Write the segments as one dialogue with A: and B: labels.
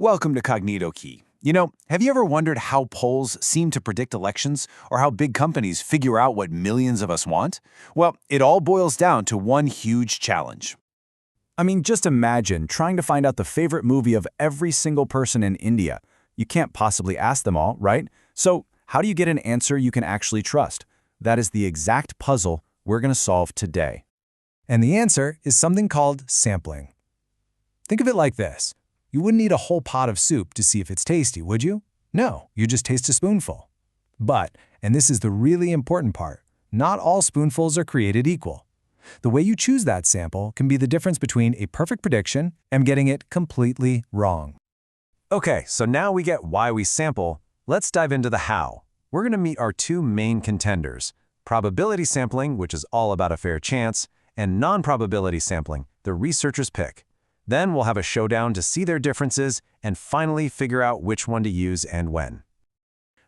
A: Welcome to Cognito Key. Have you ever wondered how polls seem to predict elections or how big companies figure out what millions of us want? Well, it all boils down to one huge challenge.
B: I mean, just imagine trying to find out the favorite movie of every single person in India. You can't possibly ask them all, right? So, how do you get an answer you can actually trust? That is the exact puzzle we're going to solve today. And the answer is something called sampling. Think of it like this. You wouldn't eat a whole pot of soup to see if it's tasty, would you? No, you just taste a spoonful. But, and this is the really important part, not all spoonfuls are created equal. The way you choose that sample can be the difference between a perfect prediction and getting it completely wrong.
A: Okay, so now we get why we sample. Let's dive into the how. We're going to meet our two main contenders: probability sampling, which is all about a fair chance, and non-probability sampling, the researcher's pick. Then we'll have a showdown to see their differences and finally figure out which one to use and when.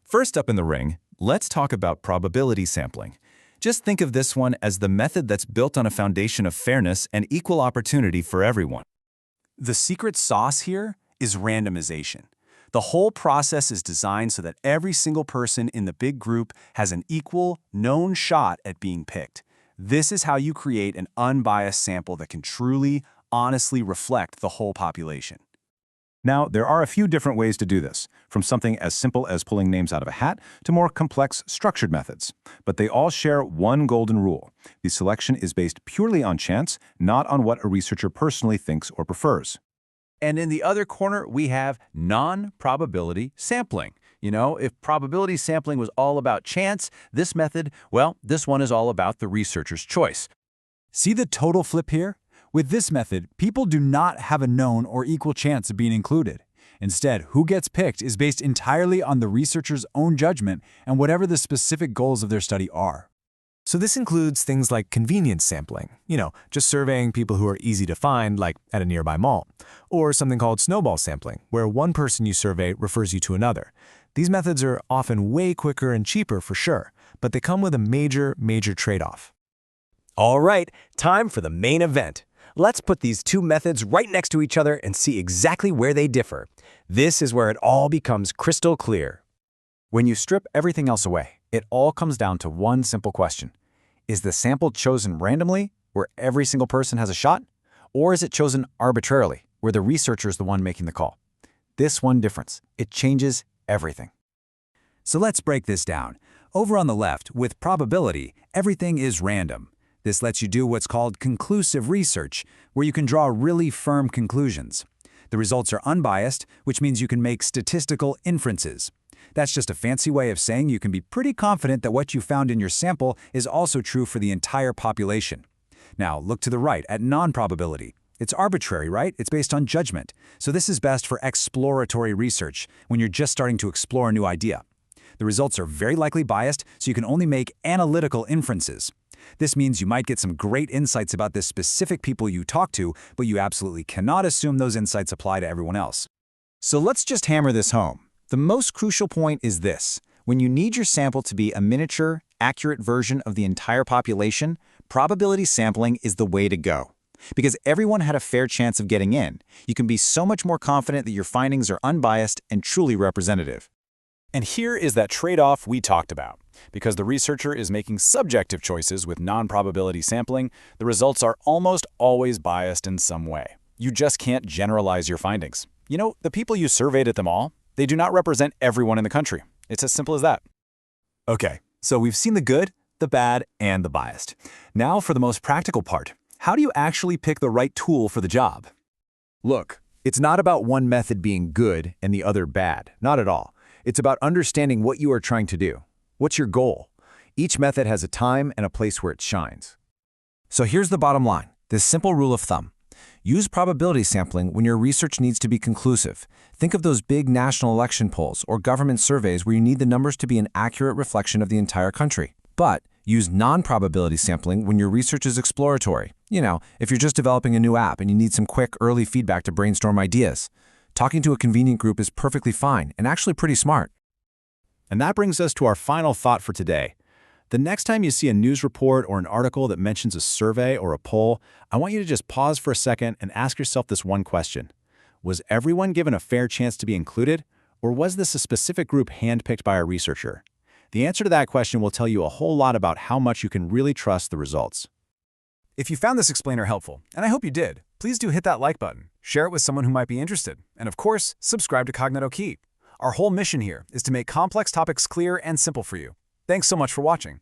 B: First up in the ring, let's talk about probability sampling. Just think of this one as the method that's built on a foundation of fairness and equal opportunity for everyone.
A: The secret sauce here is randomization. The whole process is designed so that every single person in the big group has an equal, known shot at being picked. This is how you create an unbiased sample that can truly, honestly reflect the whole population.
C: Now, there are a few different ways to do this, from something as simple as pulling names out of a hat to more complex, structured methods. But they all share one golden rule. The selection is based purely on chance, not on what a researcher personally thinks or prefers.
A: And in the other corner, we have non-probability sampling. If probability sampling was all about chance, this method, well, this one is all about the researcher's choice.
B: See the total flip here? With this method, people do not have a known or equal chance of being included. Instead, who gets picked is based entirely on the researcher's own judgment and whatever the specific goals of their study are. So this includes things like convenience sampling, just surveying people who are easy to find, like at a nearby mall, or something called snowball sampling, where one person you survey refers you to another. These methods are often way quicker and cheaper for sure, but they come with a major trade-off.
D: All right, time for the main event. Let's put these two methods right next to each other and see exactly where they differ. This is where it all becomes crystal clear.
B: When you strip everything else away, it all comes down to one simple question. Is the sample chosen randomly, where every single person has a shot? Or is it chosen arbitrarily, where the researcher is the one making the call? This one difference, it changes everything. So let's break this down. Over on the left, with probability, everything is random. This lets you do what's called conclusive research, where you can draw really firm conclusions. The results are unbiased, which means you can make statistical inferences. That's just a fancy way of saying you can be pretty confident that what you found in your sample is also true for the entire population. Now, look to the right at non-probability. It's arbitrary, right? It's based on judgment. So this is best for exploratory research, when you're just starting to explore a new idea. The results are very likely biased, so you can only make analytical inferences. This means you might get some great insights about the specific people you talk to, but you absolutely cannot assume those insights apply to everyone else. So let's just hammer this home. The most crucial point is this. When you need your sample to be a miniature, accurate version of the entire population, probability sampling is the way to go. Because everyone had a fair chance of getting in, you can be so much more confident that your findings are unbiased and truly representative.
E: And here is that trade-off we talked about. Because the researcher is making subjective choices with non-probability sampling, the results are almost always biased in some way. You just can't generalize your findings. The people you surveyed at the mall, they do not represent everyone in the country. It's as simple as that.
B: Okay, so we've seen the good, the bad, and the biased. Now for the most practical part. How do you actually pick the right tool for the job? Look, it's not about one method being good and the other bad. Not at all. It's about understanding what you are trying to do. What's your goal? Each method has a time and a place where it shines. So here's the bottom line, this simple rule of thumb. Use probability sampling when your research needs to be conclusive. Think of those big national election polls or government surveys where you need the numbers to be an accurate reflection of the entire country. But use non-probability sampling when your research is exploratory. If you're just developing a new app and you need some quick, early feedback to brainstorm ideas. Talking to a convenient group is perfectly fine and actually pretty smart.
C: And that brings us to our final thought for today. The next time you see a news report or an article that mentions a survey or a poll, I want you to just pause for a second and ask yourself this one question.
E: Was everyone given a fair chance to be included, or was this a specific group handpicked by a researcher? The answer to that question will tell you a whole lot about how much you can really trust the results.
A: If you found this explainer helpful, and I hope you did, please do hit that like button, share it with someone who might be interested, and of course, subscribe to Cognito Key. Our whole mission here is to make complex topics clear and simple for you. Thanks so much for watching.